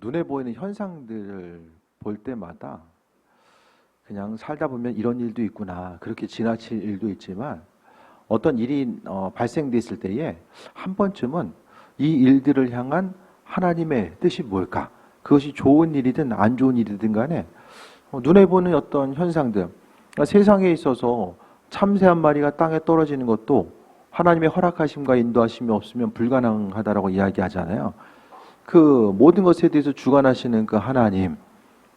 눈에 보이는 현상들을 볼 때마다 그냥 살다 보면 이런 일도 있구나, 그렇게 지나칠 일도 있지만 어떤 일이 발생됐을 때에 한 번쯤은 이 일들을 향한 하나님의 뜻이 뭘까? 그것이 좋은 일이든 안 좋은 일이든 간에 눈에 보는 어떤 현상들, 그러니까 세상에 있어서 참새 한 마리가 땅에 떨어지는 것도 하나님의 허락하심과 인도하심이 없으면 불가능하다라고 이야기하잖아요. 그 모든 것에 대해서 주관하시는 그 하나님,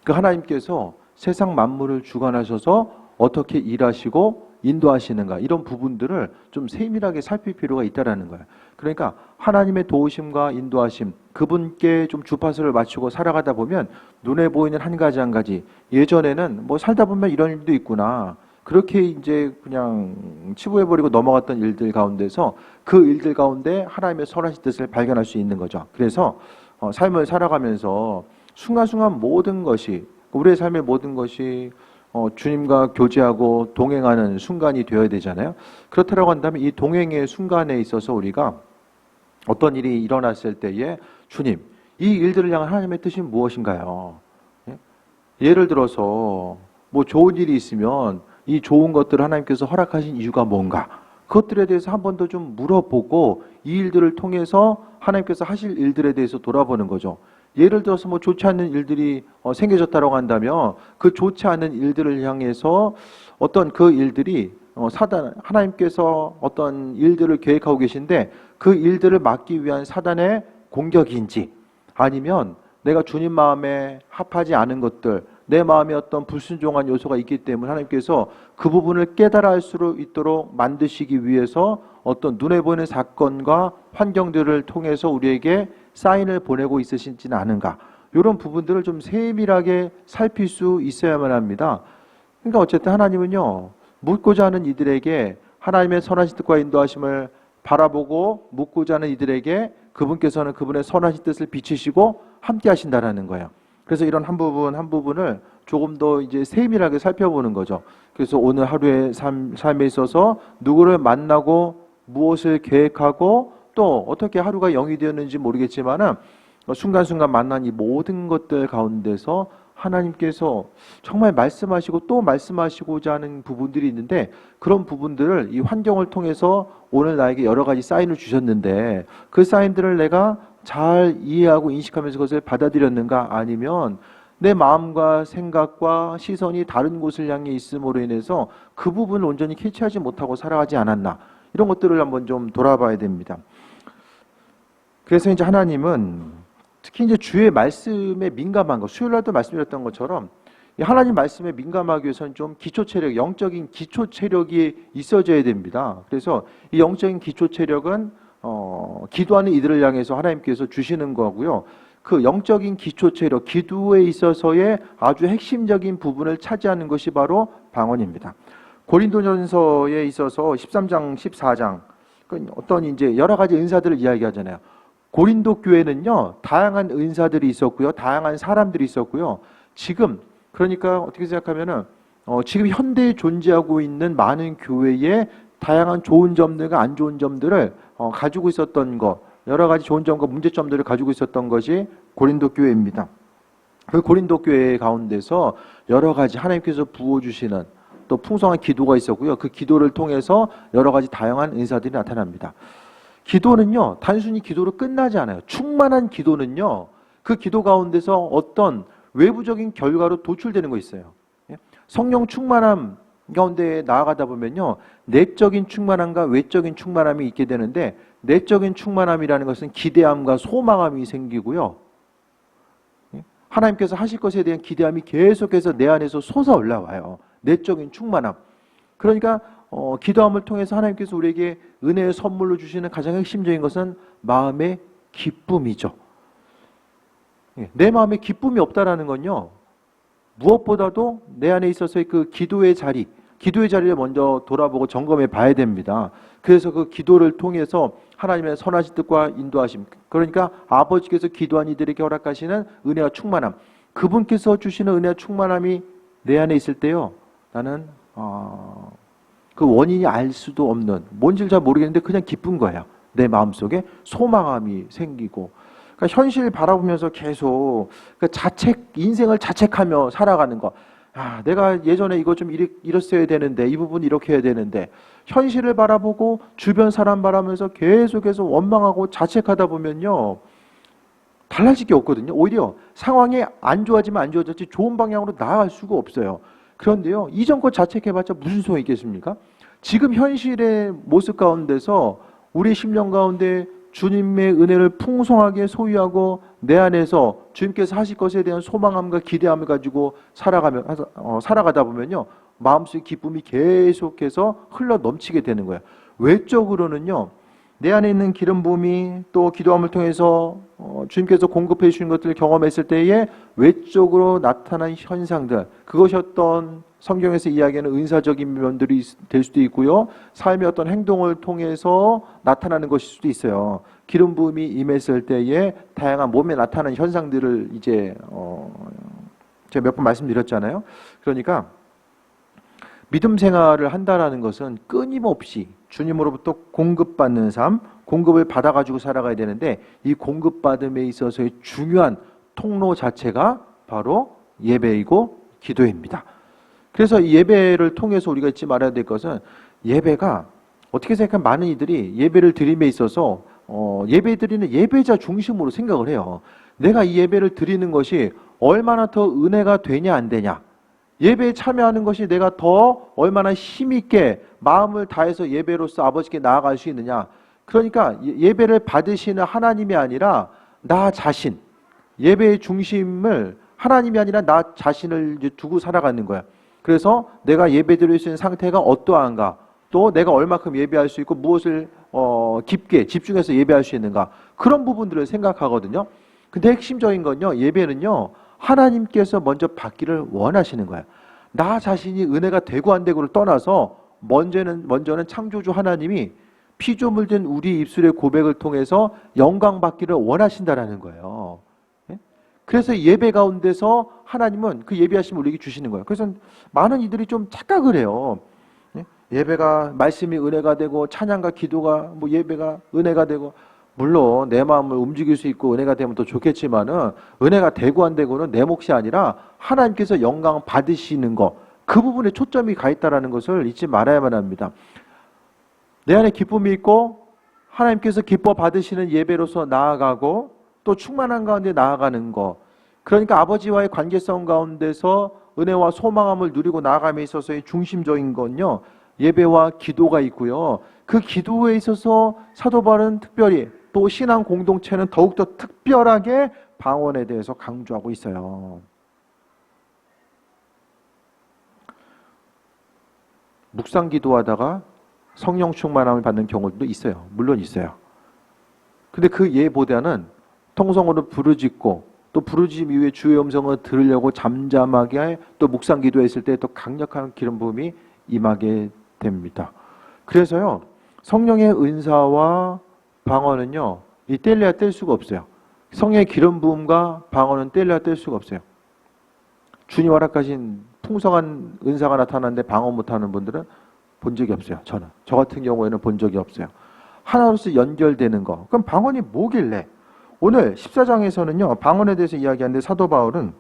그 하나님께서 세상 만물을 주관하셔서 어떻게 일하시고 인도하시는가, 이런 부분들을 좀 세밀하게 살필 필요가 있다라는 거예요. 그러니까 하나님의 도우심과 인도하심, 그분께 좀 주파수를 맞추고 살아가다 보면 눈에 보이는 한 가지 한 가지, 예전에는 뭐 살다 보면 이런 일도 있구나, 그렇게 이제 그냥 치부해버리고 넘어갔던 일들 가운데서 그 일들 가운데 하나님의 선하신 뜻을 발견할 수 있는 거죠. 그래서 삶을 살아가면서 순간순간 모든 것이, 우리의 삶의 모든 것이 주님과 교제하고 동행하는 순간이 되어야 되잖아요. 그렇다고 한다면 이 동행의 순간에 있어서 우리가 어떤 일이 일어났을 때에 주님, 이 일들을 향한 하나님의 뜻이 무엇인가요? 예? 예를 들어서 뭐 좋은 일이 있으면 이 좋은 것들을 하나님께서 허락하신 이유가 뭔가, 그것들에 대해서 한 번 더 좀 물어보고 이 일들을 통해서 하나님께서 하실 일들에 대해서 돌아보는 거죠. 예를 들어서 뭐 좋지 않는 일들이 생겨졌다고 한다면 그 좋지 않은 일들을 향해서 어떤 그 일들이 사단, 하나님께서 어떤 일들을 계획하고 계신데 그 일들을 막기 위한 사단의 공격인지, 아니면 내가 주님 마음에 합하지 않은 것들, 내 마음에 어떤 불순종한 요소가 있기 때문에 하나님께서 그 부분을 깨달아 알 수 있도록 만드시기 위해서 어떤 눈에 보이는 사건과 환경들을 통해서 우리에게 사인을 보내고 있으신지는 않은가, 이런 부분들을 좀 세밀하게 살필 수 있어야만 합니다. 그러니까 어쨌든 하나님은요, 묻고자 하는 이들에게 하나님의 선하신 뜻과 인도하심을 바라보고 묻고자 하는 이들에게 그분께서는 그분의 선하신 뜻을 비추시고 함께 하신다라는 거예요. 그래서 이런 한 부분 한 부분을 조금 더 이제 세밀하게 살펴보는 거죠. 그래서 오늘 하루의 삶에 있어서 누구를 만나고 무엇을 계획하고 또 어떻게 하루가 영이 되었는지 모르겠지만은 순간순간 만난 이 모든 것들 가운데서 하나님께서 정말 말씀하시고 또 말씀하시고자 하는 부분들이 있는데, 그런 부분들을 이 환경을 통해서 오늘 나에게 여러 가지 사인을 주셨는데 그 사인들을 내가 잘 이해하고 인식하면서 그것을 받아들였는가, 아니면 내 마음과 생각과 시선이 다른 곳을 향해 있음으로 인해서 그 부분을 온전히 캐치하지 못하고 살아가지 않았나, 이런 것들을 한번 좀 돌아봐야 됩니다. 그래서 이제 하나님은 특히 이제 주의 말씀에 민감한 것, 수요일 날도 말씀드렸던 것처럼 이 하나님 말씀에 민감하기 위해서는 좀 기초 체력, 영적인 기초 체력이 있어져야 됩니다. 그래서 이 영적인 기초 체력은 기도하는 이들을 향해서 하나님께서 주시는 거고요. 그 영적인 기초 체력, 기도에 있어서의 아주 핵심적인 부분을 차지하는 것이 바로 방언입니다. 고린도전서에 있어서 13장, 14장 어떤 이제 여러 가지 은사들을 이야기하잖아요. 고린도 교회는요, 다양한 은사들이 있었고요, 다양한 사람들이 있었고요. 지금 그러니까 어떻게 생각하면은 지금 현대에 존재하고 있는 많은 교회의 다양한 좋은 점들과 안 좋은 점들을 가지고 있었던 것, 여러 가지 좋은 점과 문제점들을 가지고 있었던 것이 고린도 교회입니다. 그 고린도 교회 가운데서 여러 가지 하나님께서 부어주시는 또 풍성한 기도가 있었고요. 그 기도를 통해서 여러 가지 다양한 은사들이 나타납니다. 기도는요, 단순히 기도로 끝나지 않아요. 충만한 기도는요, 그 기도 가운데서 어떤 외부적인 결과로 도출되는 거 있어요. 성령 충만함 가운데 나아가다 보면요, 내적인 충만함과 외적인 충만함이 있게 되는데, 내적인 충만함이라는 것은 기대함과 소망함이 생기고요, 하나님께서 하실 것에 대한 기대함이 계속해서 내 안에서 솟아 올라와요. 내적인 충만함. 그러니까 기도함을 통해서 하나님께서 우리에게 은혜의 선물로 주시는 가장 핵심적인 것은 마음의 기쁨이죠. 내 마음에 기쁨이 없다라는 건요, 무엇보다도 내 안에 있어서의 그 기도의 자리를 먼저 돌아보고 점검해 봐야 됩니다. 그래서 그 기도를 통해서 하나님의 선하신 뜻과 인도하심, 그러니까 아버지께서 기도한 이들에게 허락하시는 은혜와 충만함, 그분께서 주시는 은혜와 충만함이 내 안에 있을 때요, 나는 그 원인이 알 수도 없는, 뭔지를 잘 모르겠는데 그냥 기쁜 거예요. 내 마음속에 소망함이 생기고, 그러니까 현실 바라보면서 계속 그 인생을 자책하며 살아가는 거. 아, 내가 예전에 이거 좀 이랬어야 되는데, 이 부분 이렇게 해야 되는데, 현실을 바라보고 주변 사람 바라면서 계속해서 원망하고 자책하다 보면요, 달라질 게 없거든요. 오히려 상황이 안 좋아지면 안 좋아졌지 좋은 방향으로 나아갈 수가 없어요. 그런데요, 이전 것 자책해봤자 무슨 소용이 있겠습니까? 지금 현실의 모습 가운데서 우리 심령 가운데 주님의 은혜를 풍성하게 소유하고 내 안에서 주님께서 하실 것에 대한 소망함과 기대함을 가지고 살아가다 보면요, 마음속의 기쁨이 계속해서 흘러 넘치게 되는 거예요. 외적으로는요, 내 안에 있는 기름 부음이 또 기도함을 통해서 주님께서 공급해 주신 것들을 경험했을 때에 외적으로 나타난 현상들, 그것이 어떤 성경에서 이야기하는 은사적인 면들이 될 수도 있고요, 삶의 어떤 행동을 통해서 나타나는 것일 수도 있어요. 기름 부음이 임했을 때에 다양한 몸에 나타나는 현상들을 이제 제가 몇 번 말씀드렸잖아요. 그러니까 믿음 생활을 한다라는 것은 끊임없이 주님으로부터 공급받는 삶, 공급을 받아가지고 살아가야 되는데, 이 공급받음에 있어서의 중요한 통로 자체가 바로 예배이고 기도입니다. 그래서 이 예배를 통해서 우리가 잊지 말아야 될 것은, 예배가 어떻게 생각하면 많은 이들이 예배를 드림에 있어서 예배 드리는 예배자 중심으로 생각을 해요. 내가 이 예배를 드리는 것이 얼마나 더 은혜가 되냐 안 되냐, 예배에 참여하는 것이 내가 더 얼마나 힘있게 마음을 다해서 예배로서 아버지께 나아갈 수 있느냐. 그러니까 예배를 받으시는 하나님이 아니라 나 자신, 예배의 중심을 하나님이 아니라 나 자신을 이제 두고 살아가는 거야. 그래서 내가 예배 드릴 수 있는 상태가 어떠한가, 또 내가 얼마큼 예배할 수 있고 무엇을 깊게 집중해서 예배할 수 있는가, 그런 부분들을 생각하거든요. 근데 핵심적인 건요, 예배는요, 하나님께서 먼저 받기를 원하시는 거예요. 나 자신이 은혜가 되고 안 되고를 떠나서 먼저는 창조주 하나님이 피조물 된 우리 입술의 고백을 통해서 영광 받기를 원하신다라는 거예요. 그래서 예배 가운데서 하나님은 그 예배하심을 우리에게 주시는 거예요. 그래서 많은 이들이 좀 착각을 해요. 예배가 말씀이 은혜가 되고 찬양과 기도가 예배가 은혜가 되고, 물론 내 마음을 움직일 수 있고 은혜가 되면 더 좋겠지만은, 은혜가 되고 안 되고는 내 몫이 아니라 하나님께서 영광 받으시는 것, 그 부분에 초점이 가 있다는 것을 잊지 말아야만 합니다. 내 안에 기쁨이 있고 하나님께서 기뻐 받으시는 예배로서 나아가고 또 충만한 가운데 나아가는 것, 그러니까 아버지와의 관계성 가운데서 은혜와 소망함을 누리고 나아감에 있어서의 중심적인 건요, 예배와 기도가 있고요. 그 기도에 있어서 사도 바울은 특별히, 또 신앙 공동체는 더욱더 특별하게 방언에 대해서 강조하고 있어요. 묵상 기도하다가 성령 충만함을 받는 경우도 있어요. 물론 있어요. 근데 그 예보다는 통성으로 부르짖고, 또 부르짖음 이후에 주의 음성을 들으려고 잠잠하게 또 묵상 기도했을 때 또 강력한 기름 부음이 임하게 됩니다. 그래서요, 성령의 은사와 방언은요, 이 뗄래야 뗄 수가 없어요. 성령의 기름 부음과 방언은 뗄래야 뗄 수가 없어요. 주님 허락하신 풍성한 은사가 나타나는데 방언 못하는 분들은 본 적이 없어요. 저 같은 경우에는 본 적이 없어요. 하나로서 연결되는 거. 그럼 방언이 뭐길래? 오늘 14장에서는요, 방언에 대해서 이야기하는데, 사도 바울은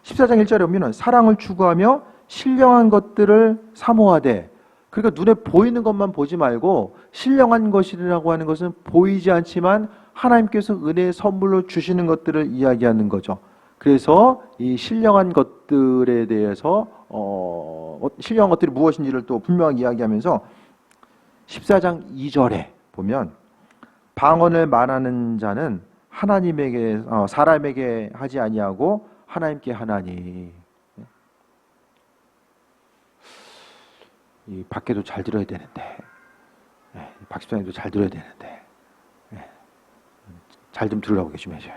14장 1절에 보면 사랑을 추구하며 신령한 것들을 사모하되, 그러니까 눈에 보이는 것만 보지 말고, 신령한 것이라고 하는 것은 보이지 않지만 하나님께서 은혜의 선물로 주시는 것들을 이야기하는 거죠. 그래서 이 신령한 것들에 대해서 신령한 것들이 무엇인지를 또 분명하게 이야기하면서 14장 2절에 보면, 방언을 말하는 자는 하나님에게 사람에게 하지 아니하고 하나님께 하나니. 이 밖에도 잘 들어야 되는데, 박 집사님도 잘 들어야 되는데, 잘 좀 들으라고 좀 해줘요.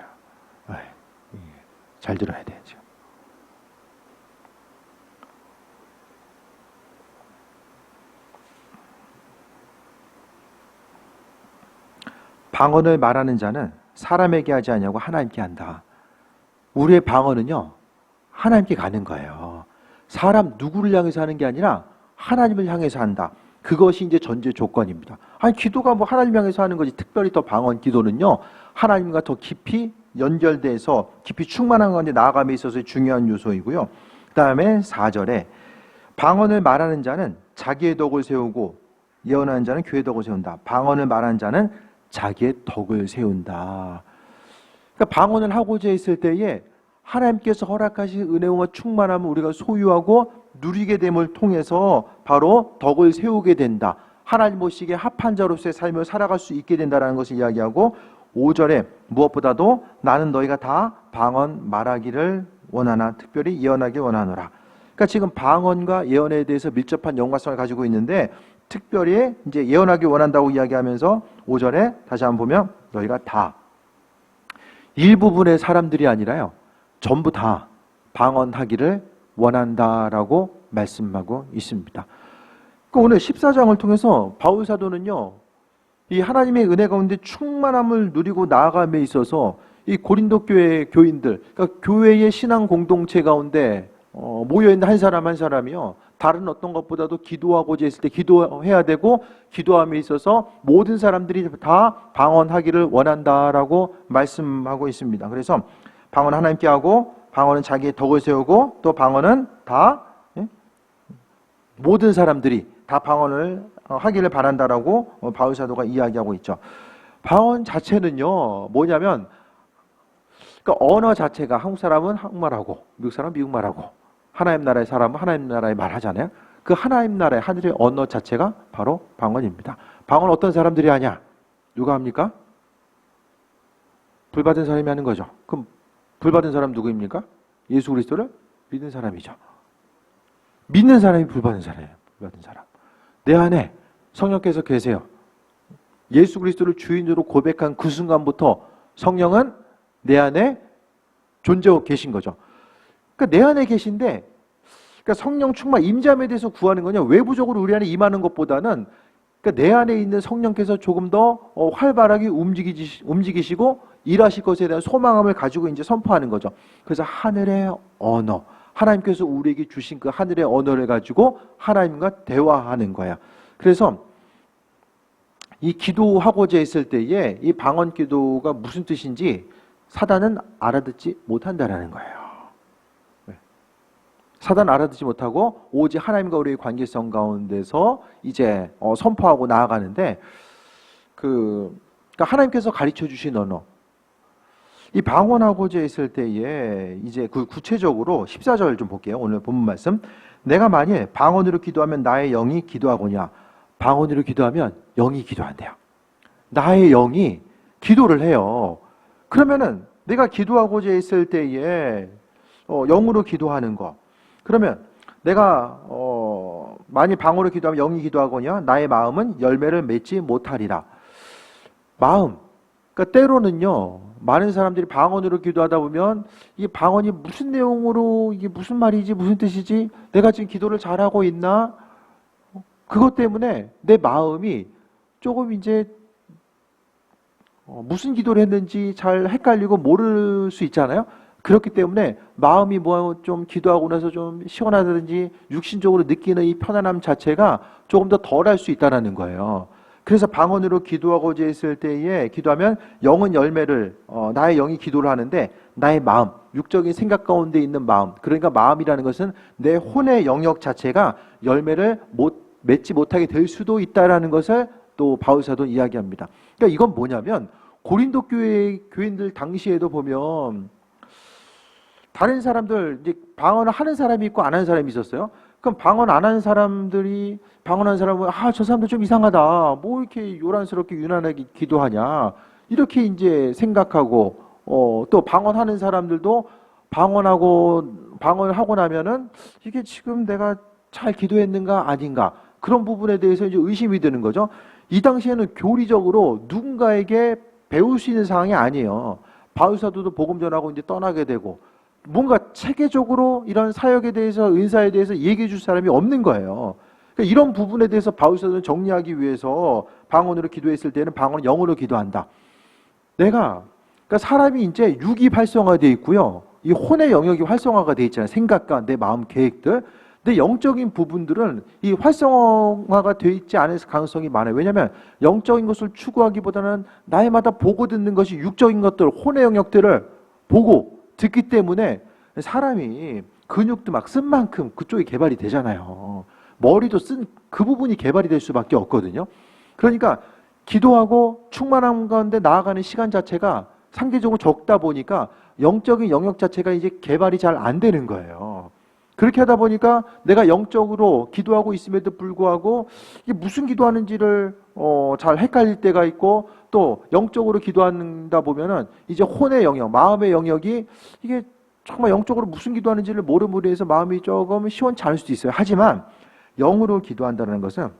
잘 들어야 되죠. 방언을 말하는 자는 사람에게 하지 아니하고 하나님께 한다. 우리의 방언은요, 하나님께 가는 거예요. 사람 누구를 향해서 하는 게 아니라 하나님을 향해서 한다. 그것이 이제 전제 조건입니다. 아니, 기도가 하나님 향해서 하는 거지, 특별히 더 방언 기도는요, 하나님과 더 깊이 연결돼서 깊이 충만한 가운데 나아감에 있어서 중요한 요소이고요. 그 다음에 4절에 방언을 말하는 자는 자기의 덕을 세우고 예언하는 자는 교회의 덕을 세운다. 방언을 말하는 자는 자기의 덕을 세운다. 그러니까 방언을 하고자 했을 때에 하나님께서 허락하신 은혜와 충만함을 우리가 소유하고 누리게 됨을 통해서 바로 덕을 세우게 된다. 하나님 보시기에 합한 자로서의 삶을 살아갈 수 있게 된다는 것을 이야기하고 5절에 무엇보다도 나는 너희가 다 방언 말하기를 원하나 특별히 예언하기 원하노라. 그러니까 지금 방언과 예언에 대해서 밀접한 연관성을 가지고 있는데 특별히 이제 예언하기 원한다고 이야기하면서 5절에 다시 한번 보면 너희가 다 일부분의 사람들이 아니라요. 전부 다 방언하기를 원한다라고 말씀하고 있습니다. 그러니까 오늘 14장을 통해서 바울 사도는요. 이 하나님의 은혜 가운데 충만함을 누리고 나아감에 있어서 이 고린도 교회 교인들, 그러니까 교회의 신앙 공동체 가운데 모여있는 한 사람 한 사람이요. 다른 어떤 것보다도 기도하고자 했을 때 기도해야 되고 기도함에 있어서 모든 사람들이 다 방언하기를 원한다라고 말씀하고 있습니다. 그래서 방언 하나님께 하고 방언은 자기의 덕을 세우고 또 방언은 다 모든 사람들이 다 방언을 하기를 바란다라고 바울 사도가 이야기하고 있죠. 방언 자체는요 뭐냐면 그러니까 언어 자체가 한국 사람은 한국말하고 미국 사람은 미국말하고 하나님 나라의 사람은 하나님 나라의 말 하잖아요. 그 하나님 나라의 하늘의 언어 자체가 바로 방언입니다. 방언 어떤 사람들이 하냐? 누가 합니까? 불 받은 사람이 하는 거죠. 그럼 불 받은 사람 누구입니까? 예수 그리스도를 믿는 사람이죠. 믿는 사람이 불 받은 사람이에요. 불 받은 사람. 내 안에 성령께서 계세요. 예수 그리스도를 주인으로 고백한 그 순간부터 성령은 내 안에 존재하고 계신 거죠. 그러니까 내 안에 계신데, 그러니까 성령 충만 임재함에 대해서 구하는 거냐 외부적으로 우리 안에 임하는 것보다는 그러니까 내 안에 있는 성령께서 조금 더 활발하게 움직이시고 일하실 것에 대한 소망함을 가지고 이제 선포하는 거죠. 그래서 하늘의 언어, 하나님께서 우리에게 주신 그 하늘의 언어를 가지고 하나님과 대화하는 거야. 그래서 이 기도하고자 했을 때에 이 방언 기도가 무슨 뜻인지 사단은 알아듣지 못한다라는 거예요. 사단은 알아듣지 못하고 오직 하나님과 우리의 관계성 가운데서 이제 선포하고 나아가는데 그러니까 하나님께서 가르쳐 주신 언어 이 방언하고자 했을 때에 이제 그 구체적으로 14절 좀 볼게요. 오늘 본문 말씀. 내가 만일 방언으로 기도하면 나의 영이 기도하거냐. 방언으로 기도하면 영이 기도한대요. 나의 영이 기도를 해요. 그러면은 내가 기도하고자 했을 때에 영으로 기도하는 거. 그러면 내가 만일 방언으로 기도하면 영이 기도하거냐. 나의 마음은 열매를 맺지 못하리라. 마음. 그러니까 때로는요. 많은 사람들이 방언으로 기도하다 보면 이 방언이 무슨 내용으로 이게 무슨 말이지 무슨 뜻이지 내가 지금 기도를 잘하고 있나 그것 때문에 내 마음이 조금 이제 무슨 기도를 했는지 잘 헷갈리고 모를 수 있잖아요. 그렇기 때문에 마음이 뭐 좀 기도하고 나서 좀 시원하다든지 육신적으로 느끼는 이 편안함 자체가 조금 더 덜할 수 있다는 거예요. 그래서 방언으로 기도하고자 했을 때에 기도하면 영은 열매를 나의 영이 기도를 하는데 나의 마음, 육적인 생각 가운데 있는 마음 그러니까 마음이라는 것은 내 혼의 영역 자체가 열매를 맺지 못하게 될 수도 있다라는 것을 또 바울 사도 이야기합니다. 그러니까 이건 뭐냐면 고린도 교회 교인들 당시에도 보면 다른 사람들 이제 방언을 하는 사람이 있고 안 하는 사람이 있었어요. 그럼 방언 안 하는 사람들이 방언하는 사람은 저 사람들 좀 이상하다. 뭐 이렇게 요란스럽게 유난하게 기도하냐. 이렇게 이제 생각하고 또 방언하는 사람들도 방언을 하고 나면은 이게 지금 내가 잘 기도했는가 아닌가 그런 부분에 대해서 이제 의심이 드는 거죠. 이 당시에는 교리적으로 누군가에게 배울 수 있는 상황이 아니에요. 바울 사도도 복음 전하고 이제 떠나게 되고 뭔가 체계적으로 이런 사역에 대해서 은사에 대해서 얘기해 줄 사람이 없는 거예요. 그러니까 이런 부분에 대해서 바울 사도는 정리하기 위해서 방언으로 기도했을 때는 방언은 영어로 기도한다. 그러니까 사람이 이제 육이 활성화되어 있고요. 이 혼의 영역이 활성화가 되어 있잖아요. 생각과 내 마음 계획들. 내 영적인 부분들은 이 활성화가 되어 있지 않을 가능성이 많아요. 왜냐하면 영적인 것을 추구하기보다는 날마다 보고 듣는 것이 육적인 것들, 혼의 영역들을 보고 듣기 때문에 사람이 근육도 막 쓴 만큼 그쪽이 개발이 되잖아요. 머리도 쓴 그 부분이 개발이 될 수밖에 없거든요. 그러니까 기도하고 충만함 가운데 나아가는 시간 자체가 상대적으로 적다 보니까 영적인 영역 자체가 이제 개발이 잘 안 되는 거예요. 그렇게 하다 보니까 내가 영적으로 기도하고 있음에도 불구하고 이게 무슨 기도하는지를 잘 헷갈릴 때가 있고, 또 영적으로 기도한다 보면은 이제 혼의 영역, 마음의 영역이 이게 정말 영적으로 무슨 기도하는지를 모름으로 해서 마음이 조금 시원치 않을 수도 있어요. 하지만 영으로 기도한다는 것은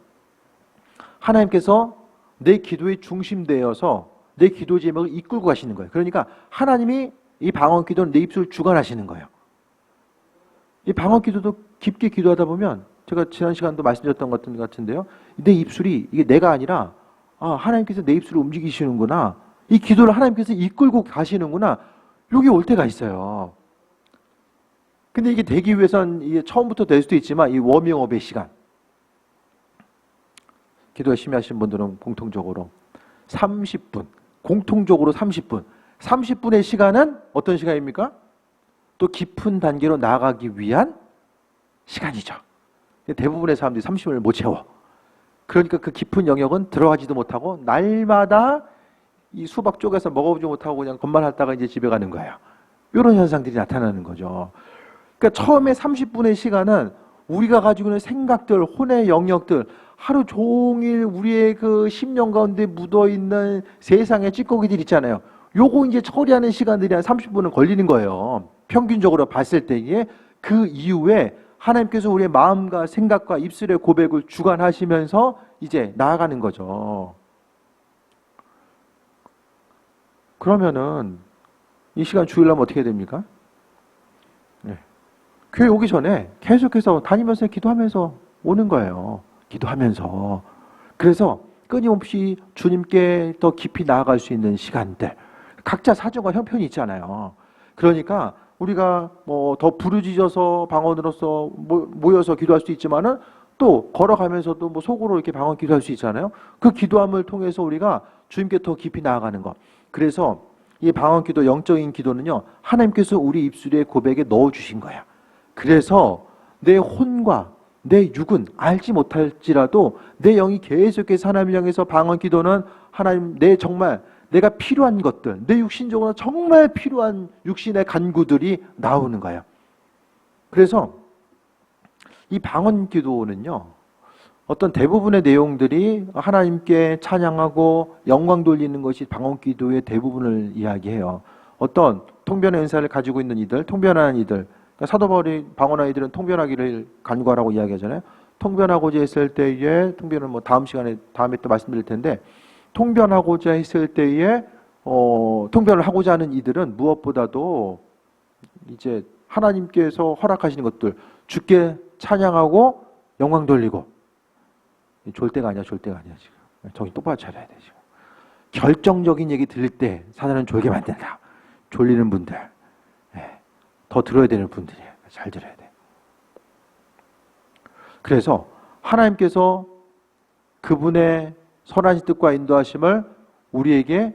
하나님께서 내 기도의 중심되어서 내 기도 제목을 이끌고 가시는 거예요. 그러니까 하나님이 이 방언 기도는 내 입술을 주관하시는 거예요. 이 방언 기도도 깊게 기도하다 보면 제가 지난 시간도 말씀드렸던 것 같은데요. 내 입술이 이게 내가 아니라 하나님께서 내 입술을 움직이시는구나. 이 기도를 하나님께서 이끌고 가시는구나. 여기 올 때가 있어요. 근데 이게 되기 위해서는 이게 처음부터 될 수도 있지만 이 워밍업의 시간. 기도 열심히 하시는 분들은 공통적으로 30분, 공통적으로 30분. 30분의 시간은 어떤 시간입니까? 또 깊은 단계로 나아가기 위한 시간이죠. 대부분의 사람들이 30분을 못 채워. 그러니까 그 깊은 영역은 들어가지도 못하고 날마다 이 수박 쪼개서 먹어보지 못하고 그냥 겉만 핥다가 이제 집에 가는 거예요. 이런 현상들이 나타나는 거죠. 그러니까 처음에 30분의 시간은 우리가 가지고 있는 생각들, 혼의 영역들, 하루 종일 우리의 그 심령 가운데 묻어있는 세상의 찌꺼기들 있잖아요. 요거 이제 처리하는 시간들이 한 30분은 걸리는 거예요. 평균적으로 봤을 때에. 그 이후에 하나님께서 우리의 마음과 생각과 입술의 고백을 주관하시면서 이제 나아가는 거죠. 그러면은 이 시간 주일날 어떻게 됩니까? 네. 교회 오기 전에 계속해서 다니면서 기도하면서 오는 거예요. 기도하면서. 그래서 끊임없이 주님께 더 깊이 나아갈 수 있는 시간들. 각자 사정과 형편이 있잖아요. 그러니까 우리가 뭐 더 부르짖어서 방언으로서 모여서 기도할 수 있지만은 또 걸어가면서도 뭐 속으로 이렇게 방언 기도할 수 있잖아요. 그 기도함을 통해서 우리가 주님께 더 깊이 나아가는 것. 그래서 이 방언 기도, 영적인 기도는요, 하나님께서 우리 입술의 고백에 넣어주신 거예요. 그래서 내 혼과 내 육은 알지 못할지라도 내 영이 계속해서 하나님을 향해서 방언 기도는 하나님, 정말 내가 필요한 것들, 내 육신적으로 정말 필요한 육신의 간구들이 나오는 거예요. 그래서 이 방언 기도는요, 어떤 대부분의 내용들이 하나님께 찬양하고 영광 돌리는 것이 방언 기도의 대부분을 이야기해요. 어떤 통변의 은사를 가지고 있는 이들, 통변하는 이들, 그러니까 사도 바울이 방언하는 이들은 통변하기를 간구하라고 이야기하잖아요. 통변하고자 했을 때에, 통변은 뭐 다음에 또 말씀드릴 텐데, 통변하고자 했을 때에 통변을 하고자 하는 이들은 무엇보다도 이제 하나님께서 허락하시는 것들, 주께 찬양하고 영광 돌리고. 졸 때가 아니야 지금. 정신 똑바로 차려야 돼 지금. 결정적인 얘기 들릴 때 사단은 졸게 만든다. 졸리는 분들, 더 들어야 되는 분들이에요. 잘 들어야 돼. 그래서 하나님께서 그분의 선하신 뜻과 인도하심을 우리에게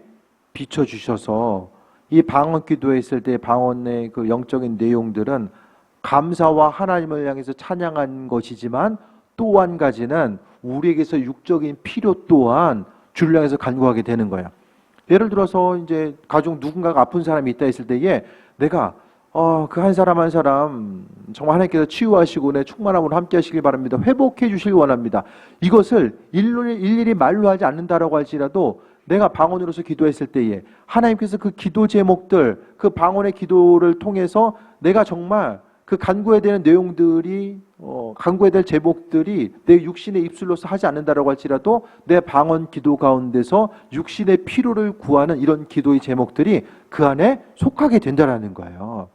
비춰주셔서 이 방언 기도했을 때 방언의 그 영적인 내용들은 감사와 하나님을 향해서 찬양한 것이지만 또 한 가지는 우리에게서 육적인 필요 또한 주를 향해서 간구하게 되는 거예요. 예를 들어서 이제 가족 누군가가 아픈 사람이 있다 했을 때에 내가 그 한 사람 한 사람 정말 하나님께서 치유하시고 내 충만함으로 함께 하시길 바랍니다. 회복해 주시길 원합니다. 이것을 일일이 말로 하지 않는다라고 할지라도 내가 방언으로서 기도했을 때에 하나님께서 그 기도 제목들, 그 방언의 기도를 통해서 내가 정말 그 간구해야 되는 내용들이 간구해야 될 제목들이 내 육신의 입술로서 하지 않는다라고 할지라도 내 방언 기도 가운데서 육신의 필요를 구하는 이런 기도의 제목들이 그 안에 속하게 된다라는 거예요.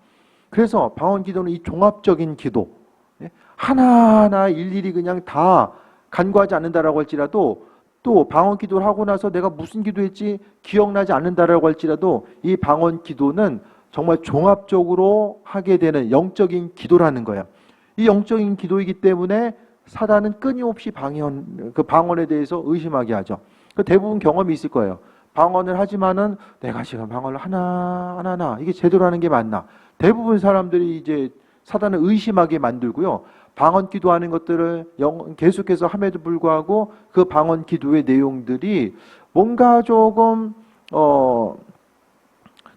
그래서 방언 기도는 이 종합적인 기도, 하나하나 일일이 그냥 다 간구하지 않는다라고 할지라도 또 방언 기도를 하고 나서 내가 무슨 기도했지 기억나지 않는다라고 할지라도 이 방언 기도는 정말 종합적으로 하게 되는 영적인 기도라는 거예요. 이 영적인 기도이기 때문에 사단은 끊임없이 그 방언에 대해서 의심하게 하죠. 대부분 경험이 있을 거예요. 방언을 하지만은 내가 지금 방언을 하나 이게 제대로 하는 게 맞나? 대부분 사람들이 이제 사단을 의심하게 만들고요. 방언 기도하는 것들을 계속해서 함에도 불구하고 그 방언 기도의 내용들이 뭔가 조금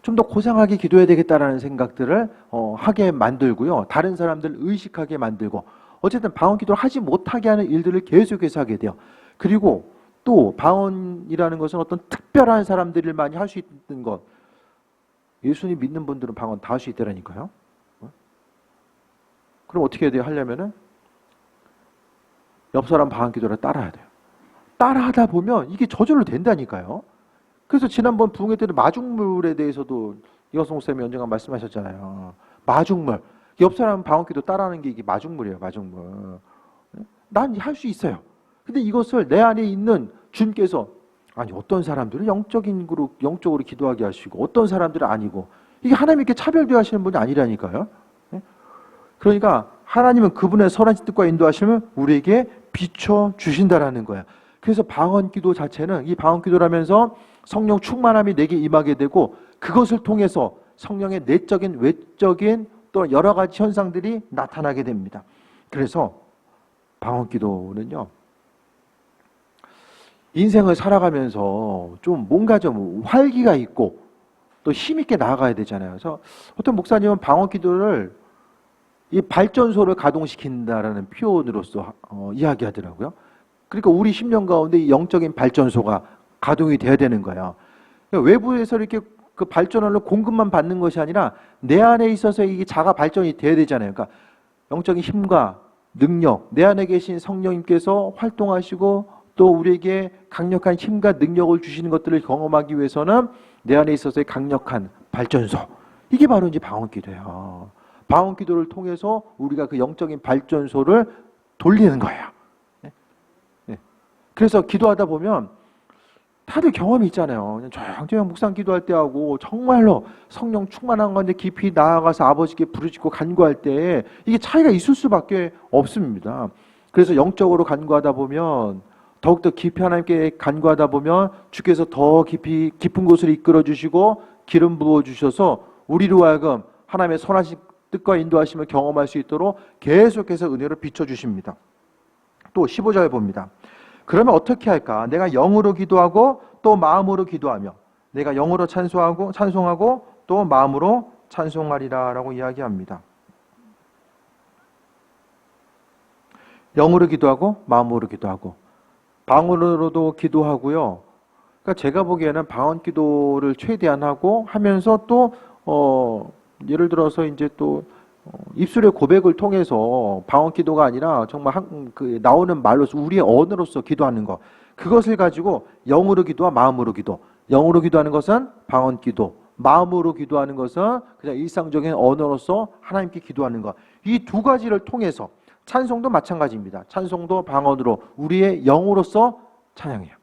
좀 더 고상하게 기도해야 되겠다라는 생각들을 하게 만들고요. 다른 사람들을 의식하게 만들고 어쨌든 방언 기도를 하지 못하게 하는 일들을 계속해서 하게 돼요. 그리고 또 방언이라는 것은 어떤 특별한 사람들만이 할 수 있는 것. 예수님 믿는 분들은 방언 다 할 수 있다라니까요. 그럼 어떻게 해야 돼요? 하려면은 옆 사람 방언 기도를 따라야 돼요. 따라하다 보면 이게 저절로 된다니까요. 그래서 지난번 부흥회 때는 마중물에 대해서도 이화성 쌤이 언젠가 말씀하셨잖아요. 마중물. 옆 사람 방언 기도 따라하는 게 이게 마중물이에요. 마중물. 난 할 수 있어요. 근데 이것을 내 안에 있는 주님께서 아니 어떤 사람들은 영적으로 기도하게 하시고 어떤 사람들은 아니고 이게 하나님께 차별되어 하시는 분이 아니라니까요. 그러니까 하나님은 그분의 선한 뜻과 인도하심을 우리에게 비춰주신다라는 거야. 그래서 방언 기도 자체는 이 방언 기도라면서 성령 충만함이 내게 임하게 되고 그것을 통해서 성령의 내적인 외적인 또 여러 가지 현상들이 나타나게 됩니다. 그래서 방언 기도는요. 인생을 살아가면서 좀 뭔가 좀 활기가 있고 또 힘있게 나아가야 되잖아요. 그래서 어떤 목사님은 방언 기도를 이 발전소를 가동시킨다라는 표현으로서 이야기하더라고요. 그러니까 우리 심령 가운데 이 영적인 발전소가 가동이 돼야 되는 거예요. 그러니까 외부에서 이렇게 그 발전을 공급만 받는 것이 아니라 내 안에 있어서 이게 자가 발전이 돼야 되잖아요. 그러니까 영적인 힘과 능력, 내 안에 계신 성령님께서 활동하시고 또 우리에게 강력한 힘과 능력을 주시는 것들을 경험하기 위해서는 내 안에 있어서의 강력한 발전소. 이게 바로 이제 방언 기도예요. 방언 기도를 통해서 우리가 그 영적인 발전소를 돌리는 거예요. 그래서 기도하다 보면 다들 경험이 있잖아요. 그냥 조용조용 묵상 기도할 때 하고 정말로 성령 충만한 건데 깊이 나아가서 아버지께 부르짖고 간구할 때 이게 차이가 있을 수밖에 없습니다. 그래서 영적으로 간구하다 보면 더욱더 깊이 하나님께 간구하다 보면 주께서 더 깊은 곳을 이끌어 주시고 기름 부어 주셔서 우리로 하여금 하나님의 선하신 뜻과 인도하심을 경험할 수 있도록 계속해서 은혜를 비춰주십니다. 또 15절 봅니다. 그러면 어떻게 할까? 내가 영으로 기도하고 또 마음으로 기도하며 내가 영으로 찬송하고 또 마음으로 찬송하리라 라고 이야기합니다. 영으로 기도하고 마음으로 기도하고 방언으로도 기도하고요. 그러니까 제가 보기에는 방언 기도를 최대한 하고 하면서 또 예를 들어서 이제 또 입술의 고백을 통해서 방언 기도가 아니라 정말 나오는 말로서 우리의 언어로서 기도하는 것, 그것을 가지고 영으로 기도와 마음으로 기도. 영으로 기도하는 것은 방언 기도, 마음으로 기도하는 것은 그냥 일상적인 언어로서 하나님께 기도하는 것. 이 두 가지를 통해서 찬송도 마찬가지입니다. 찬송도 방언으로 우리의 영으로서 찬양해요.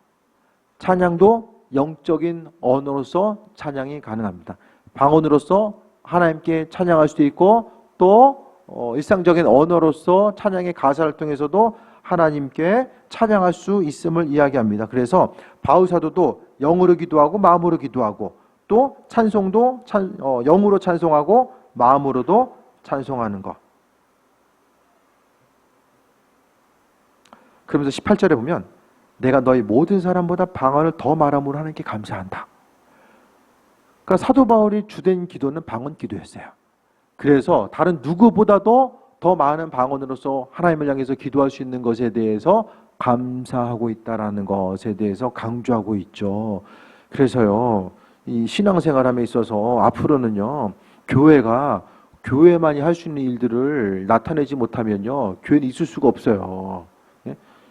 찬양도 영적인 언어로서 찬양이 가능합니다. 방언으로서 하나님께 찬양할 수도 있고 또 일상적인 언어로서 찬양의 가사를 통해서도 하나님께 찬양할 수 있음을 이야기합니다. 그래서 바울 사도도 영으로 기도하고 마음으로 기도하고 또 찬송도 영으로 찬송하고 마음으로도 찬송하는 것. 그러면서 18절에 보면 내가 너희 모든 사람보다 방언을 더 말함으로 하나님께 감사한다. 그러니까 사도 바울이 주된 기도는 방언 기도였어요. 그래서 다른 누구보다도 더 많은 방언으로서 하나님을 향해서 기도할 수 있는 것에 대해서 감사하고 있다라는 것에 대해서 강조하고 있죠. 그래서요, 이 신앙생활함에 있어서 앞으로는요, 교회만이 할 수 있는 일들을 나타내지 못하면요, 교회는 있을 수가 없어요.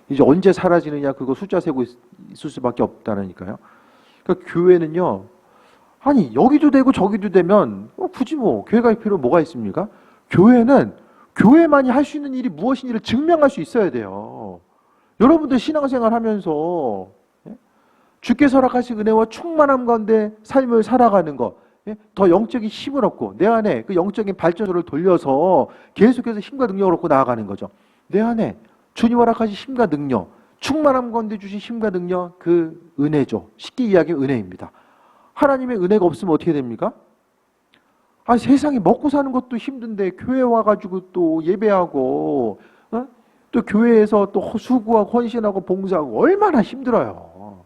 이제 언제 사라지느냐, 그거 숫자 세고 있을 수밖에 없다니까요. 그러니까 교회는요, 아니 여기도 되고 저기도 되면 굳이 교회 갈 필요 뭐가 있습니까? 교회는 교회만이 할 수 있는 일이 무엇인지를 증명할 수 있어야 돼요. 여러분들 신앙생활 하면서 주께서 허락하신 은혜와 충만함 가운데 삶을 살아가는 것, 더 영적인 힘을 얻고 내 안에 그 영적인 발전소를 돌려서 계속해서 힘과 능력을 얻고 나아가는 거죠. 내 안에 주님 허락하신 힘과 능력, 충만함 가운데 주신 힘과 능력, 그 은혜죠. 쉽게 이야기하면 은혜입니다. 하나님의 은혜가 없으면 어떻게 됩니까? 세상에 먹고 사는 것도 힘든데 교회 와가지고 또 예배하고 또 교회에서 또 수고하고 헌신하고 봉사하고 얼마나 힘들어요.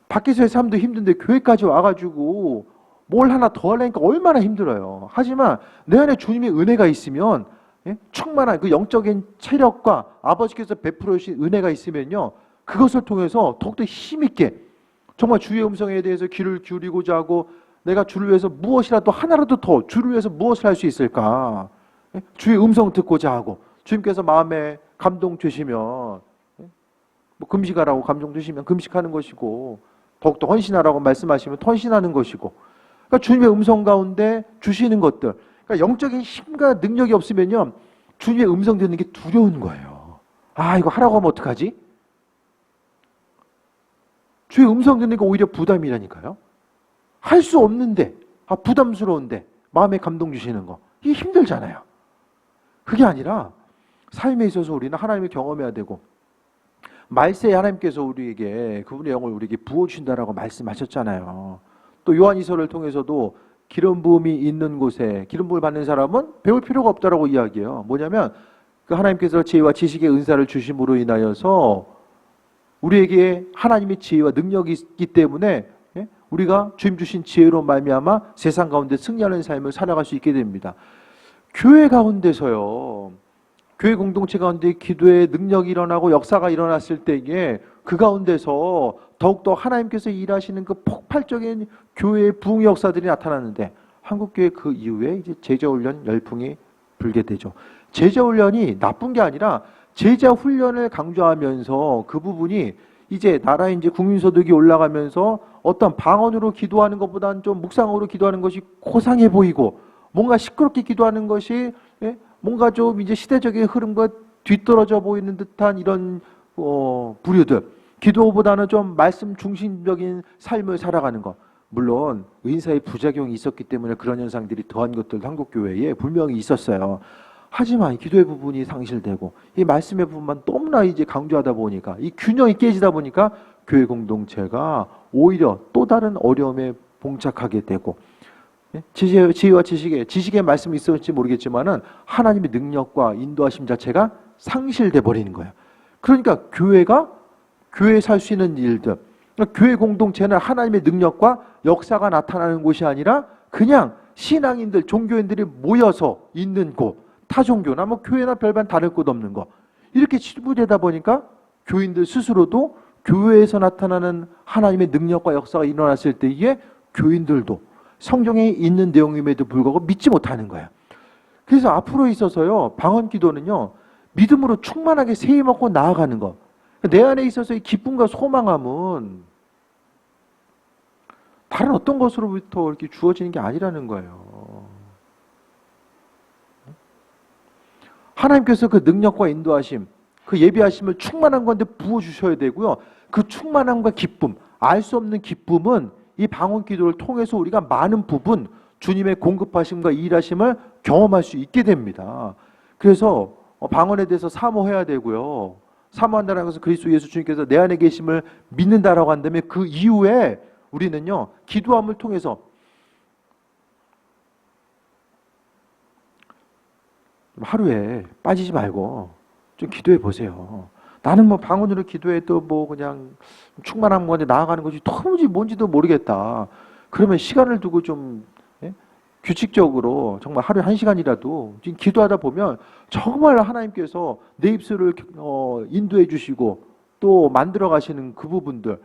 밖에서의 삶도 힘든데 교회까지 와가지고 뭘 하나 더 하려니까 얼마나 힘들어요. 하지만 내 안에 주님의 은혜가 있으면 충만한 그 영적인 체력과 아버지께서 베풀어 주신 은혜가 있으면요, 그것을 통해서 더욱더 힘있게 정말 주의 음성에 대해서 귀를 기울이고자 하고 내가 주를 위해서 무엇이라도 하나라도 더 주를 위해서 무엇을 할 수 있을까? 주의 음성 듣고자 하고 주님께서 마음에 감동 주시면 뭐 금식하라고 감동 주시면 금식하는 것이고 더욱더 헌신하라고 말씀하시면 헌신하는 것이고, 그러니까 주님의 음성 가운데 주시는 것들, 그러니까 영적인 힘과 능력이 없으면요 주님의 음성 듣는 게 두려운 거예요. 이거 하라고 하면 어떡하지? 주의 음성 듣는 게 오히려 부담이라니까요. 할 수 없는데 부담스러운데 마음에 감동 주시는 거, 이게 힘들잖아요. 그게 아니라 삶에 있어서 우리는 하나님을 경험해야 되고 말세에 하나님께서 우리에게 그분의 영을 우리에게 부어주신다라고 말씀하셨잖아요. 또 요한이서를 통해서도 기름 부음이 있는 곳에 기름 부음을 받는 사람은 배울 필요가 없다라고 이야기해요. 뭐냐면 그 하나님께서 지혜와 지식의 은사를 주심으로 인하여서 우리에게 하나님의 지혜와 능력이 있기 때문에 우리가 주님 주신 지혜로 말미암아 세상 가운데 승리하는 삶을 살아갈 수 있게 됩니다. 교회 가운데서요, 교회 공동체 가운데 기도의 능력이 일어나고 역사가 일어났을 때에 그 가운데서 더욱더 하나님께서 일하시는 그 폭발적인 교회의 부흥 역사들이 나타나는데, 한국교회 그 이후에 이제 제자훈련 열풍이 불게 되죠. 제자훈련이 나쁜 게 아니라 제자훈련을 강조하면서 그 부분이 이제 나라의 이제 국민소득이 올라가면서 어떤 방언으로 기도하는 것보다는 좀 묵상으로 기도하는 것이 고상해 보이고 뭔가 시끄럽게 기도하는 것이 뭔가 좀 이제 시대적인 흐름과 뒤떨어져 보이는 듯한 이런 부류들, 기도보다는 좀 말씀 중심적인 삶을 살아가는 것. 물론 의사의 부작용이 있었기 때문에 그런 현상들이 더한 것들도 한국교회에 분명히 있었어요. 하지만 기도의 부분이 상실되고 이 말씀의 부분만 너무나 이제 강조하다 보니까 이 균형이 깨지다 보니까 교회 공동체가 오히려 또 다른 어려움에 봉착하게 되고, 지혜와 지식의 말씀이 있을지 모르겠지만은 하나님의 능력과 인도하심 자체가 상실돼 버리는 거예요. 그러니까 교회가 교회에 살 수 있는 일들, 그러니까 교회 공동체는 하나님의 능력과 역사가 나타나는 곳이 아니라 그냥 신앙인들, 종교인들이 모여서 있는 곳, 타종교나 뭐 교회나 별반 다를 것 없는 거, 이렇게 치부되다 보니까 교인들 스스로도 교회에서 나타나는 하나님의 능력과 역사가 일어났을 때에 교인들도 성경에 있는 내용임에도 불구하고 믿지 못하는 거예요. 그래서 앞으로 있어서요, 방언 기도는요, 믿음으로 충만하게 세임 먹고 나아가는 것. 내 안에 있어서 이 기쁨과 소망함은 다른 어떤 것으로부터 이렇게 주어지는 게 아니라는 거예요. 하나님께서 그 능력과 인도하심, 그 예비하심을 충만한 건데 부어주셔야 되고요. 그 충만함과 기쁨, 알 수 없는 기쁨은 이 방언 기도를 통해서 우리가 많은 부분 주님의 공급하심과 일하심을 경험할 수 있게 됩니다. 그래서 방언에 대해서 사모해야 되고요. 사모한다는 것은 그리스도 예수 주님께서 내 안에 계심을 믿는다라고 한다면 그 이후에 우리는요, 기도함을 통해서 하루에 빠지지 말고 좀 기도해 보세요. 나는 뭐 방언으로 기도해도 뭐 그냥 충만한 건데 나아가는 것이 도무지 뭔지도 모르겠다. 그러면 시간을 두고 좀 규칙적으로 정말 하루에 1시간이라도 지금 기도하다 보면 정말 하나님께서 내 입술을 인도해 주시고 또 만들어 가시는 그 부분들.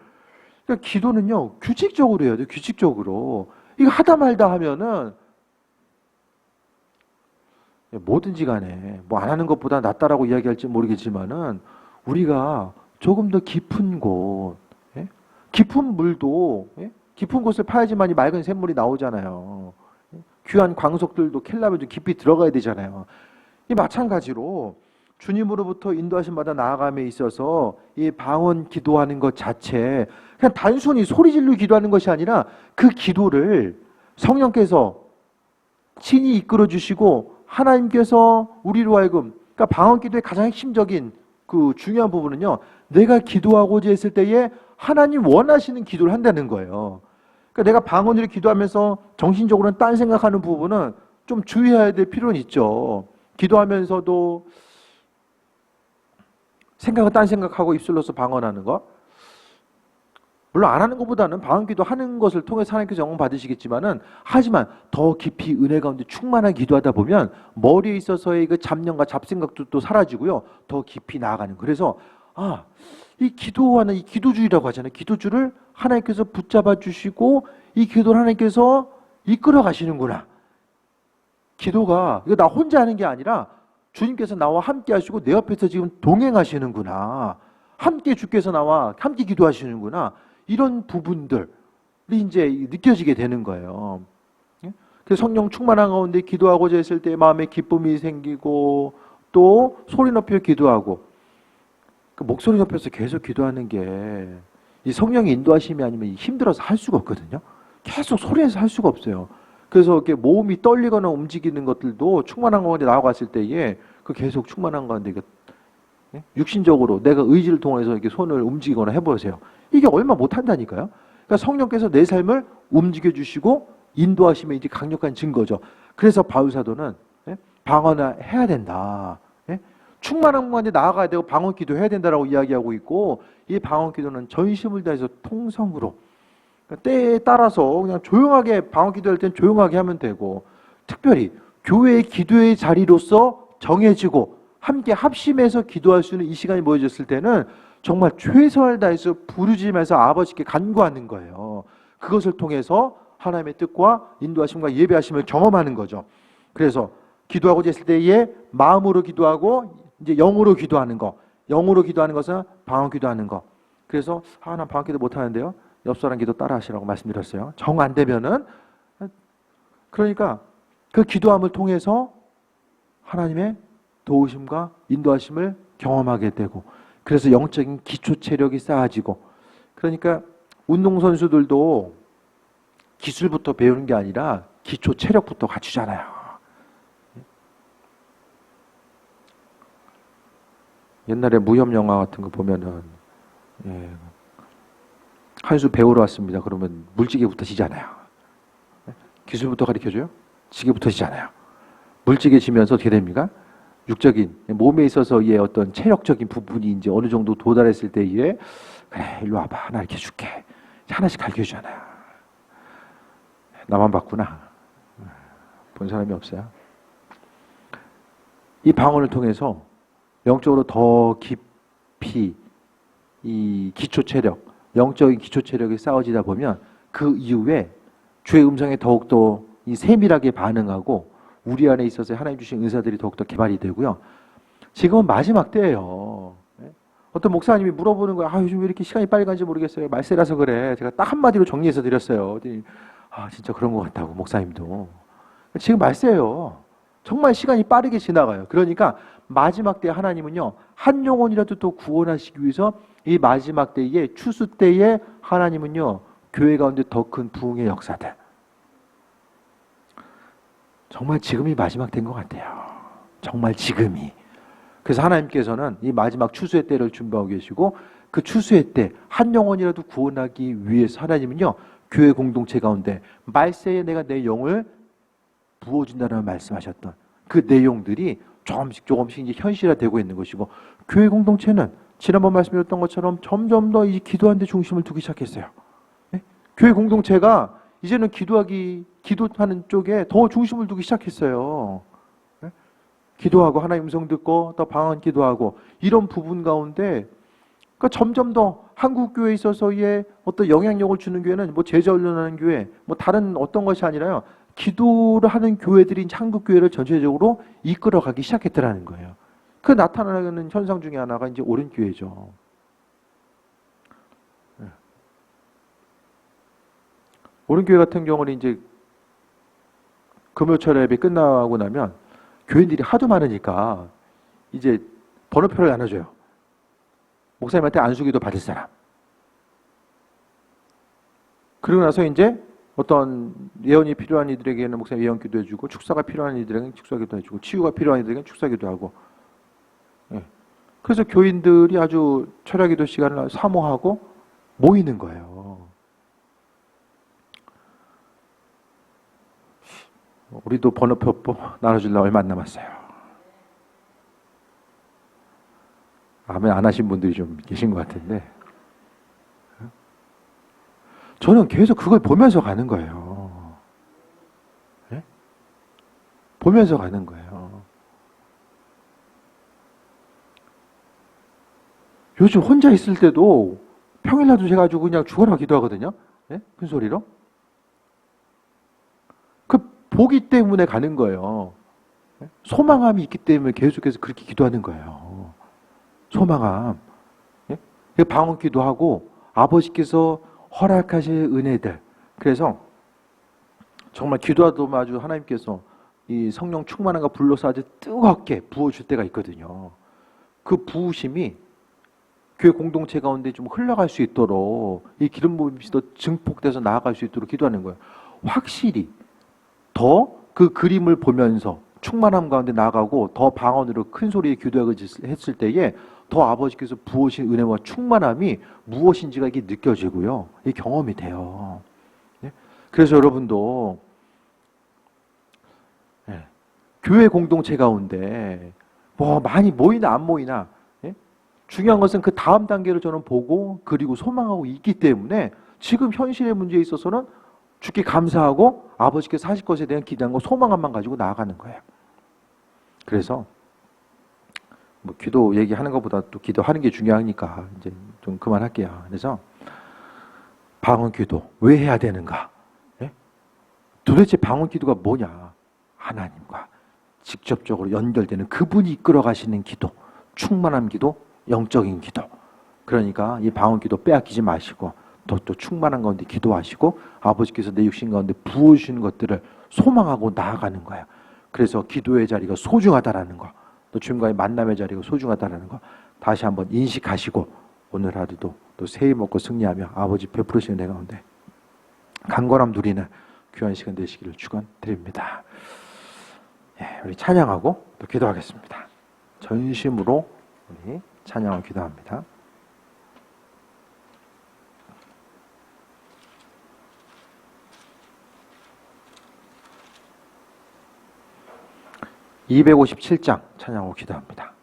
그러니까 기도는요, 규칙적으로 해야 돼요. 규칙적으로. 이거 하다 말다 하면은 뭐든지 간에 뭐 안 하는 것보다 낫다라고 이야기할지 모르겠지만은 우리가 조금 더 깊은 곳, 깊은 물도 깊은 곳을 파야지만 이 맑은 샘물이 나오잖아요. 귀한 광석들도 캘려면 좀 깊이 들어가야 되잖아요. 이 마찬가지로 주님으로부터 인도하심 받아 나아감에 있어서 이 방언 기도하는 것 자체 그냥 단순히 소리 질러 기도하는 것이 아니라 그 기도를 성령께서 친히 이끌어 주시고 하나님께서 우리로 하여금 그러니까 방언 기도의 가장 핵심적인 그 중요한 부분은요. 내가 기도하고자 했을 때에 하나님 원하시는 기도를 한다는 거예요. 그러니까 내가 방언으로 기도하면서 정신적으로는 딴 생각하는 부분은 좀 주의해야 될 필요는 있죠. 기도하면서도 생각은 딴 생각하고 입술로서 방언하는 거. 물론 안 하는 것보다는 방언 기도하는 것을 통해서 하나님께서 영광 받으시겠지만은 하지만 더 깊이 은혜 가운데 충만한 기도하다 보면 머리에 있어서의 그 잡념과 잡생각도 또 사라지고요. 더 깊이 나아가는. 그래서 이 기도하는 이 기도주의라고 하잖아요. 기도주를 하나님께서 붙잡아 주시고 이 기도를 하나님께서 이끌어 가시는구나. 기도가 이거 나 혼자 하는 게 아니라 주님께서 나와 함께 하시고 내 옆에서 지금 동행하시는구나. 함께 주께서 나와 함께 기도하시는구나. 이런 부분들이 이제 느껴지게 되는 거예요. 그래서 성령 충만한 가운데 기도하고자 했을 때 마음에 기쁨이 생기고 또 소리 높여 기도하고 그 목소리 높여서 계속 기도하는 게 이 성령의 인도하심이 아니면 힘들어서 할 수가 없거든요. 계속 소리에서 할 수가 없어요. 그래서 이렇게 몸이 떨리거나 움직이는 것들도 충만한 가운데 나아갔을 때에 그 계속 충만한 가운데 육신적으로 내가 의지를 통해서 이렇게 손을 움직이거나 해보세요. 이게 얼마 못한다니까요. 그러니까 성령께서 내 삶을 움직여 주시고 인도하시면 이제 강력한 증거죠. 그래서 바울 사도는 방언을 해야 된다. 충만한 가운데 나아가야 되고 방언 기도 해야 된다라고 이야기하고 있고 이 방언 기도는 전심을 다해서 통성으로 때에 따라서 그냥 조용하게 방언 기도할 땐 조용하게 하면 되고 특별히 교회의 기도의 자리로서 정해지고 함께 합심해서 기도할 수 있는 이 시간이 모여졌을 때는 정말 최선을 다해서 부르짖으면서 아버지께 간구하는 거예요. 그것을 통해서 하나님의 뜻과 인도하심과 예배하심을 경험하는 거죠. 그래서 기도하고자 했을 때에 마음으로 기도하고 이제 영으로 기도하는 거. 영으로 기도하는 것은 방언 기도하는 거. 그래서 난 방언 기도 못 하는데요. 옆 사람 기도 따라 하시라고 말씀드렸어요. 정 안 되면은 그러니까 그 기도함을 통해서 하나님의 도우심과 인도하심을 경험하게 되고 그래서 영적인 기초 체력이 쌓아지고 그러니까 운동선수들도 기술부터 배우는 게 아니라 기초 체력부터 갖추잖아요. 옛날에 무협 영화 같은 거 보면은 한 수 배우러 왔습니다. 그러면 물지개부터 지잖아요. 기술부터 가르쳐줘요? 지게부터 지잖아요. 물지개 지면서 어떻게 됩니까? 육적인 몸에 있어서의 어떤 체력적인 부분이 이제 어느 정도 도달했을 때에 그래 일로 와봐 하나 이렇게 줄게 하나씩 가르쳐주잖아요. 나만 봤구나. 본 사람이 없어요. 이 방언을 통해서 영적으로 더 깊이 이 기초 체력, 영적인 기초 체력이 쌓아지다 보면 그 이후에 주의 음성에 더욱더 이 세밀하게 반응하고 우리 안에 있어서 하나님 주신 은사들이 더욱더 개발이 되고요. 지금은 마지막 때예요. 어떤 목사님이 물어보는 거야. 요즘 왜 이렇게 시간이 빨리 가는지 모르겠어요. 말세라서 그래. 제가 딱 한마디로 정리해서 드렸어요. 진짜 그런 것 같다고 목사님도. 지금 말세예요. 정말 시간이 빠르게 지나가요. 그러니까 마지막 때 하나님은요. 한 영혼이라도 또 구원하시기 위해서 이 마지막 때에 추수 때에 하나님은요. 교회 가운데 더 큰 부흥의 역사들. 정말 지금이 마지막 된 것 같아요. 정말 지금이. 그래서 하나님께서는 이 마지막 추수의 때를 준비하고 계시고 그 추수의 때 한 영혼이라도 구원하기 위해서 하나님은요. 교회 공동체 가운데 말세에 내가 내 영을 부어준다는 말씀하셨던 그 내용들이 조금씩 이제 현실화되고 있는 것이고 교회 공동체는 지난번 말씀드렸던 것처럼 점점 더 이 기도하는 데 중심을 두기 시작했어요. 네? 교회 공동체가 이제는 기도하는 쪽에 더 중심을 두기 시작했어요. 네? 기도하고 하나님 음성 듣고 또 방언 기도하고 이런 부분 가운데 그러니까 점점 더 한국 교회에 있어서의 어떤 영향력을 주는 교회는 뭐 제자 훈련하는 교회, 뭐 다른 어떤 것이 아니라요. 기도를 하는 교회들이 한국 교회를 전체적으로 이끌어가기 시작했더라는 거예요. 그 나타나는 현상 중에 하나가 이제 옳은 교회죠. 옳은 교회 같은 경우는 이제 금요철 예배 끝나고 나면 교인들이 하도 많으니까 이제 번호표를 나눠줘요. 목사님한테 안수기도 받을 사람. 그러고 나서 이제 어떤 예언이 필요한 이들에게는 목사님 예언 기도해주고, 축사가 필요한 이들에게는 축사 기도해주고, 치유가 필요한 이들에게는 축사 기도하고. 예. 그래서 교인들이 아주 철야 기도 시간을 사모하고 모이는 거예요. 우리도 번호표 나눠주려고 얼마 안 남았어요. 아멘 안 하신 분들이 좀 계신 것 같은데, 저는 계속 그걸 보면서 가는 거예요. 네? 보면서 가는 거예요. 요즘 혼자 있을 때도 평일날도 제가 아주 그냥 죽어라 기도하거든요. 네? 큰 소리로. 그 보기 때문에 가는 거예요. 네? 소망함이 있기 때문에 계속해서 그렇게 기도하는 거예요. 소망함. 네? 방언 기도하고 아버지께서 허락하실 은혜들. 그래서 정말 기도하도 아주 하나님께서 이 성령 충만한가 불러서 아주 뜨겁게 부어줄 때가 있거든요. 그 부으심이 교회 공동체 가운데 좀 흘러갈 수 있도록, 이 기름 부음이 더 증폭돼서 나아갈 수 있도록 기도하는 거예요. 확실히 더 그 그림을 보면서 충만함 가운데 나아가고 더 방언으로 큰 소리에 기도하고 했을 때에 더 아버지께서 부으신 은혜와 충만함이 무엇인지가 이게 느껴지고요. 이 경험이 돼요. 그래서 여러분도 교회 공동체 가운데 뭐 많이 모이나 안 모이나 중요한 것은 그 다음 단계를 저는 보고 그리고 소망하고 있기 때문에 지금 현실의 문제에 있어서는 주께 감사하고 아버지께서 하실 것에 대한 기대함과 소망함만 가지고 나아가는 거예요. 그래서 뭐 기도 얘기하는 것보다 또 기도하는 게 중요하니까 이제 좀 그만할게요. 그래서 방언 기도 왜 해야 되는가? 예? 도대체 방언 기도가 뭐냐? 하나님과 직접적으로 연결되는 그분이 이끌어 가시는 기도, 충만한 기도, 영적인 기도. 그러니까 이 방언 기도 빼앗기지 마시고 또 충만한 가운데 기도하시고 아버지께서 내 육신 가운데 부어주시는 것들을 소망하고 나아가는 거예요. 그래서 기도의 자리가 소중하다라는 거, 또 주님과의 만남의 자리가 소중하다라는 거 다시 한번 인식하시고 오늘 하루도 또 새해 먹고 승리하며 아버지 베풀으시는 내 가운데 강건함 누리는 귀한 시간 되시기를 축원드립니다. 예, 우리 찬양하고 또 기도하겠습니다. 전심으로 우리 찬양하고 기도합니다. 257장 찬양하고 기도합니다.